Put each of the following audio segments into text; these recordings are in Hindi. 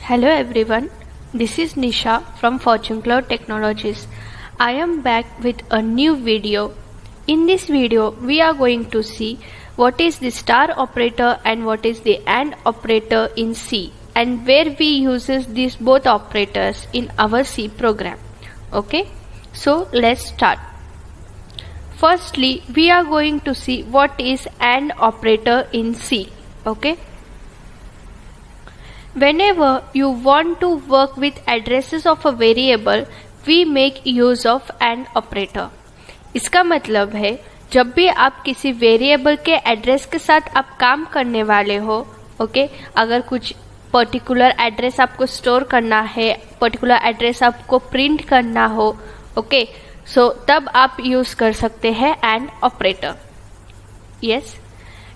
Hello everyone, this is Nisha from Fortune Cloud Technologies. I am back with a new video. In this video, we are going to see what is the star operator and what is the AND operator in C, and where we uses these both operators in our C program. Okay, so let's start. Firstly, we are going to see what is AND operator in C. Okay. Whenever you want to work with addresses of a variable, we make use of AND operator. इसका मतलब है जब भी आप किसी वेरिएबल के एड्रेस के साथ आप काम करने वाले हो, ओके, अगर कुछ पर्टिकुलर एड्रेस आपको स्टोर करना है, पर्टिकुलर एड्रेस आपको प्रिंट करना हो, ओके, सो तब आप यूज कर सकते हैं AND operator. Yes.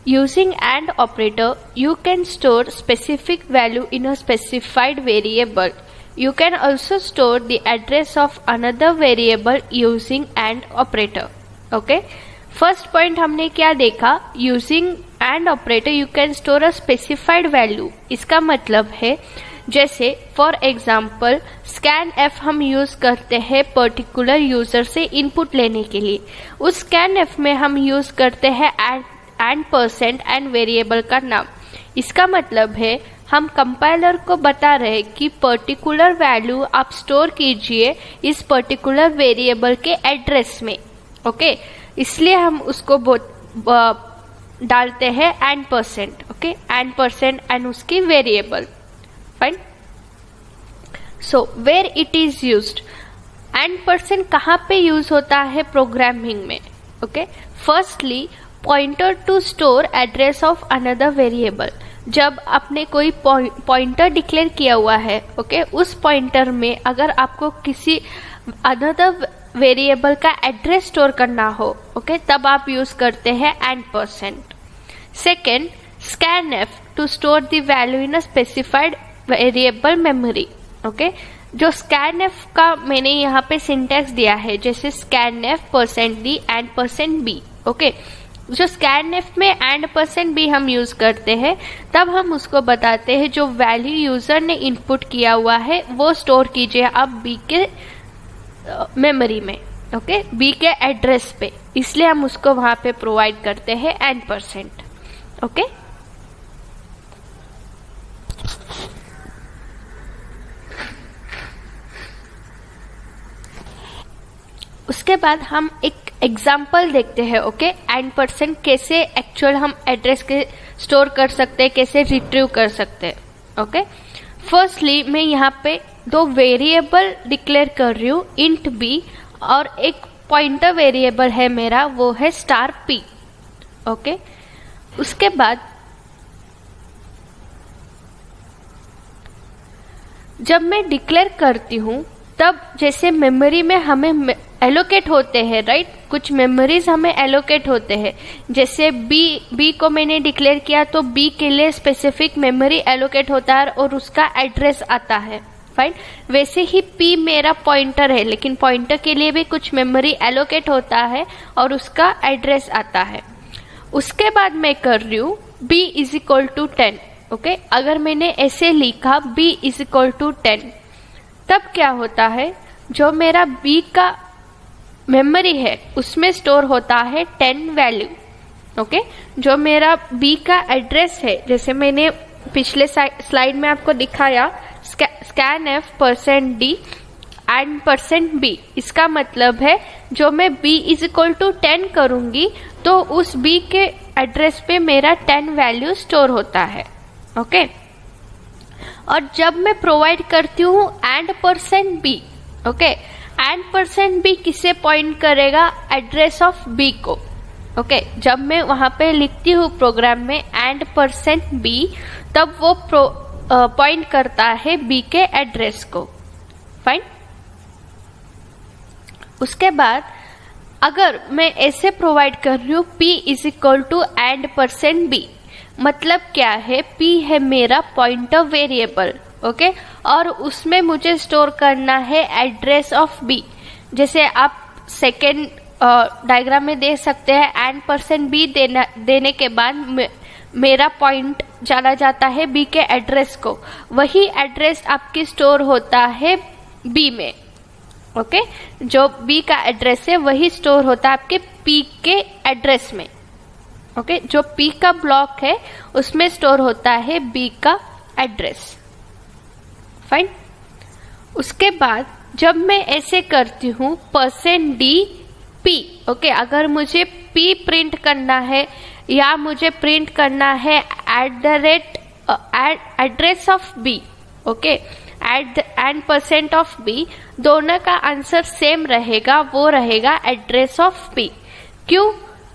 Using AND operator, you can store specific value in a specified variable. You can also store the address of another variable using AND operator. Okay? First point हमने क्या देखा? Using AND operator, you can store a specified value. इसका मतलब है जैसे फॉर एग्जाम्पल scanf हम यूज करते हैं पर्टिकुलर यूजर से इनपुट लेने के लिए. उस scanf में हम यूज करते हैं %, एंड वेरिएबल का नाम. इसका मतलब है हम कंपाइलर को बता रहे कि पर्टिकुलर वैल्यू आप स्टोर कीजिए इस पर्टिकुलर वेरिएबल के एड्रेस में. ओके, इसलिए हम उसको डालते हैं %, ओके, %, एंड उसकी variable. Fine. So where it is used, %, कहाँ पे यूज होता है प्रोग्रामिंग में? Okay, firstly pointer to store address of another variable. जब आपने कोई पॉइंटर डिक्लेयर किया हुआ है, ओके, उस पॉइंटर में अगर आपको किसी अनदर वेरिएबल का एड्रेस स्टोर करना हो, ओके, तब आप यूज करते हैं %. Second, scanf to store the value in a specified variable memory. Okay, जो scanf का मैंने यहाँ पे सिंटैक्स दिया है, जैसे scanf %d and %b. Okay, जो scanf में %b हम यूज करते हैं, तब हम उसको बताते हैं जो वैल्यू यूजर ने इनपुट किया हुआ है वो स्टोर कीजिए आप b के मेमोरी में, ओके, b के एड्रेस पे. इसलिए हम उसको वहां पे प्रोवाइड करते हैं %. ओके, उसके बाद हम एक एग्जाम्पल देखते हैं. ओके, %, कैसे एक्चुअल हम एड्रेस के स्टोर कर सकते हैं, कैसे रिट्रीव कर सकते हैं. ओके, फर्स्टली मैं यहाँ पे दो वेरिएबल डिक्लेयर कर रही हूँ, int b, और एक पॉइंटर वेरिएबल है मेरा, वो है $p. ओके, उसके बाद जब मैं डिक्लेयर करती हूँ तब जैसे मेमोरी में हमें एलोकेट होते हैं, राइट, कुछ मेमोरीज हमें एलोकेट होते हैं. जैसे बी को मैंने डिक्लेयर किया तो बी के लिए स्पेसिफिक मेमोरी एलोकेट होता है और उसका एड्रेस आता है. फाइन. वैसे ही पी मेरा पॉइंटर है, लेकिन पॉइंटर के लिए भी कुछ मेमोरी एलोकेट होता है और उसका एड्रेस आता है. उसके बाद मैं कर रही हूँ b = 10. ओके, अगर मैंने ऐसे लिखा b = 10, तब क्या होता है, जो मेरा b का मेमोरी है उसमें स्टोर होता है 10 वैल्यू. ओके, जो मेरा b का एड्रेस है, जैसे मैंने पिछले स्लाइड में आपको दिखाया, scanf %d and %b. इसका मतलब है जो मैं b = 10 करूंगी तो उस b के एड्रेस पे मेरा 10 वैल्यू स्टोर होता है. ओके, और जब मैं प्रोवाइड करती हूँ %b, ओके, %b किसे पॉइंट करेगा? एड्रेस ऑफ b को. ओके, जब मैं वहां पे लिखती हूँ प्रोग्राम में %b, तब वो पॉइंट करता है b के एड्रेस को. फाइन. उसके बाद अगर मैं ऐसे प्रोवाइड कर रही हूँ p = %b, मतलब क्या है, p है मेरा पॉइंटर वेरिएबल. ओके, और उसमें मुझे स्टोर करना है एड्रेस ऑफ b. जैसे आप सेकेंड डायग्राम में देख सकते हैं, %b देने के बाद मेरा पॉइंट चला जाता है बी के एड्रेस को, वही एड्रेस आपकी स्टोर होता है बी में। ओके, जो बी का एड्रेस है वही स्टोर होता है आपके पी के एड्रेस में। ओके, जो पी का ब्लॉक है उसमें स्टोर होता है बी का एड्रेस। फाइन। उसके बाद जब मैं ऐसे करती हूँ %d_p, ओके, अगर मुझे p प्रिंट करना है या मुझे प्रिंट करना है address of b, okay, and %b, दोनों का आंसर सेम रहेगा, वो रहेगा एड्रेस ऑफ p। क्यों?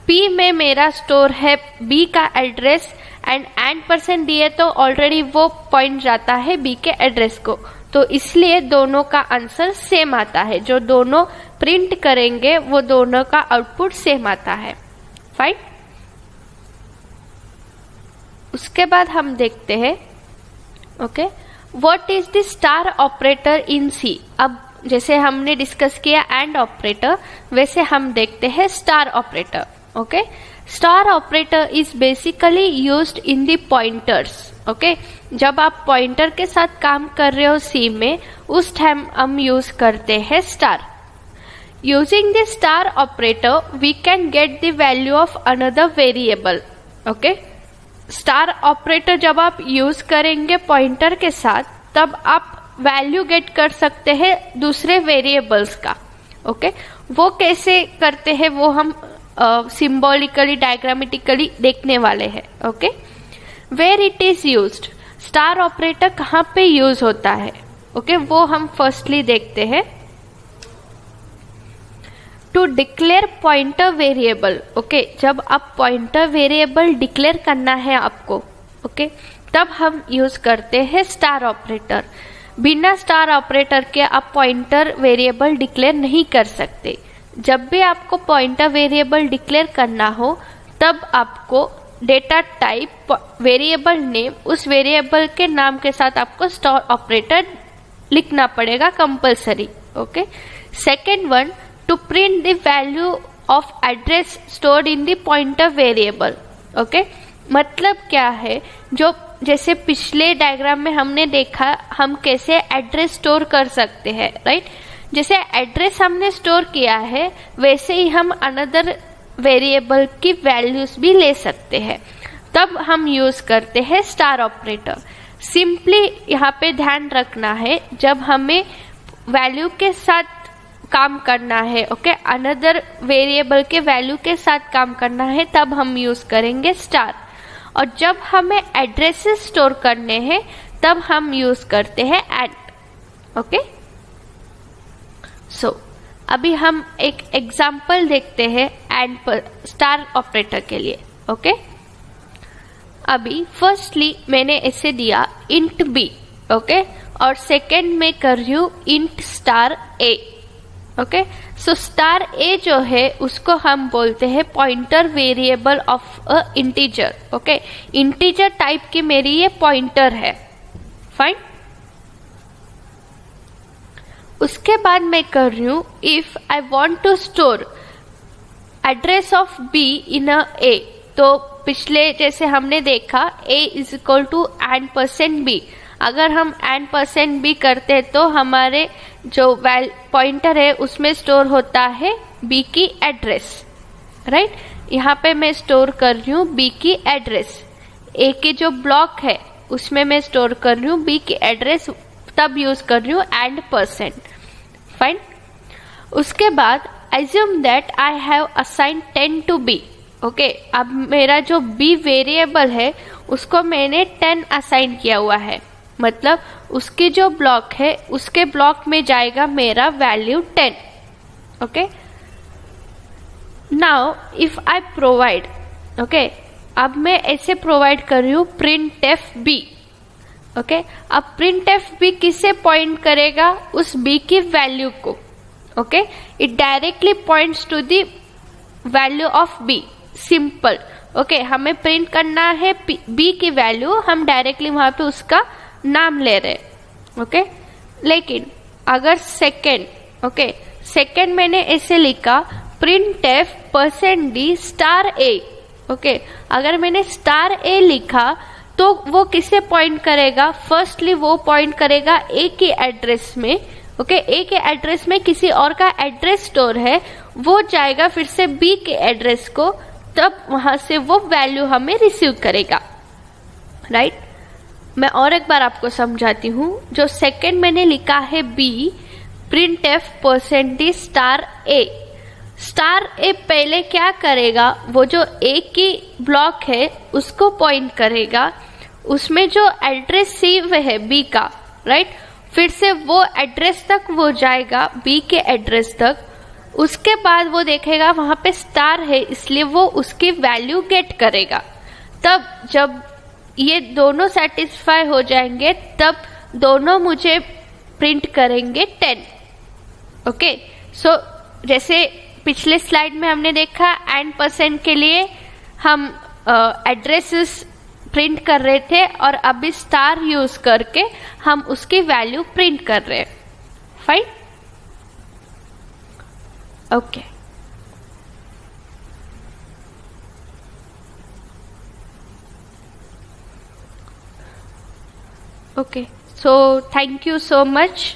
p में मेरा स्टोर है b का एड्रेस एंड % दिए तो ऑलरेडी वो पॉइंट जाता है b के एड्रेस को, तो इसलिए दोनों का आंसर सेम आता है। जो दोनों प्रिंट करेंगे वो दोनों का आउटपुट सेम आता है। फाइन। उसके बाद हम देखते हैं, okay, what is the star operator in C. अब जैसे हमने डिस्कस किया एंड ऑपरेटर, वैसे हम देखते हैं star operator. Okay, star operator is basically used in the pointers. Okay, जब आप पॉइंटर के साथ काम कर रहे हो सी में, उस टाइम हम यूज करते हैं star. Using the star operator we can get the value of another variable. Okay, star operator जब आप यूज करेंगे पॉइंटर के साथ, तब आप वैल्यू गेट कर सकते हैं दूसरे वेरिएबल्स का। ओके, वो कैसे करते हैं वो हम सिंबॉलिकली डायग्रामेटिकली देखने वाले हैं। Okay, where it is used, star operator कहाँ पे यूज होता है, ओके, वो हम फर्स्टली देखते हैं। To declare pointer variable, okay, जब आप पॉइंटर वेरिएबल डिक्लेयर करना है आपको, ओके, तब हम यूज करते हैं स्टार ऑपरेटर। बिना स्टार ऑपरेटर के आप पॉइंटर वेरिएबल डिक्लेयर नहीं कर सकते। जब भी आपको पॉइंटर वेरिएबल डिक्लेयर करना हो, तब आपको डेटा टाइप, वेरिएबल नेम, उस वेरिएबल के नाम के साथ आपको स्टार ऑपरेटर लिखना पड़ेगा compulsory. Okay, second one, two print the value of address stored in the pointer variable. Okay, मतलब क्या है, जो जैसे पिछले डायग्राम में हमने देखा हम कैसे एड्रेस स्टोर कर सकते हैं, राइट। जैसे एड्रेस हमने स्टोर किया है, वैसे ही हम अनदर वेरिएबल की वैल्यूज भी ले सकते हैं, तब हम यूज करते हैं स्टार ऑपरेटर। सिंपली यहाँ पे ध्यान रखना है, जब हमें वैल्यू के साथ काम करना है, ओके, अनदर वेरिएबल के वैल्यू के साथ काम करना है, तब हम यूज करेंगे स्टार। और जब हमें एड्रेसेस स्टोर करने हैं, तब हम यूज करते हैं एंड। ओके, सो अभी हम एक एग्जाम्पल देखते हैं एंड स्टार ऑपरेटर के लिए। ओके, अभी फर्स्टली मैंने ऐसे दिया इंट बी, ओके, और सेकेंड में कर रही हूँ इंट स्टार ए। ओके, सो स्टार ए जो है उसको हम बोलते हैं pointer variable of a integer. Okay, integer type की मेरी ये पॉइंटर है। फाइन। उसके बाद मैं कर रही हूँ if I want to store address of B in a A, तो पिछले जैसे हमने देखा a is equal to and %b, अगर हम एंड %b करते हैं तो हमारे जो पॉइंटर है उसमें स्टोर होता है b की एड्रेस, राइट। यहाँ पे मैं स्टोर कर रही हूँ b की एड्रेस, a के जो ब्लॉक है उसमें मैं स्टोर कर रही हूँ b की एड्रेस, तब यूज कर रही हूँ एंड %। फाइन। उसके बाद assume that I have assigned 10 to b। Okay, अब मेरा जो b वेरिएबल है उसको मैंने 10 असाइन किया हुआ है, मतलब उसकी जो ब्लॉक है उसके ब्लॉक में जाएगा मेरा value 10। Okay, now if I provide, okay, अब मैं ऐसे प्रोवाइड कर रही हूँ printf_b। ओके, अब printf_b किसे पॉइंट करेगा, उस b की वैल्यू को। Okay, it directly points to the value of b। Simple. Okay, हमें प्रिंट करना है b की वैल्यू, हम डायरेक्टली वहां पे उसका नाम ले रहे। ओके, लेकिन अगर सेकेंड, ओके, सेकेंड मैंने ऐसे लिखा printf %d star a। Okay अगर मैंने स्टार ए लिखा तो वो किसे पॉइंट करेगा, फर्स्टली वो पॉइंट करेगा ए के एड्रेस में। ओके ए के एड्रेस में किसी और का एड्रेस स्टोर है, वो जाएगा फिर से बी के एड्रेस को, तब वहां से वो वैल्यू हमें रिसीव करेगा, राइट। मैं और एक बार आपको समझाती हूँ। जो सेकंड मैंने लिखा है B, printf percentage star A. Star A पहले क्या करेगा, वो जो ए की ब्लॉक है उसको पॉइंट करेगा, उसमें जो एड्रेस सेव है बी का, राइट, फिर से वो एड्रेस तक वो जाएगा बी के एड्रेस तक। उसके बाद वो देखेगा वहां पे स्टार है, इसलिए वो उसकी वैल्यू गेट करेगा। तब जब ये दोनों सेटिस्फाई हो जाएंगे तब दोनों मुझे प्रिंट करेंगे 10। ओके सो जैसे पिछले स्लाइड में हमने देखा एंड परसेंट के लिए हम एड्रेसेस प्रिंट कर रहे थे और अभी स्टार यूज करके हम उसकी वैल्यू प्रिंट कर रहे हैं, fine. Okay okay so thank you so much.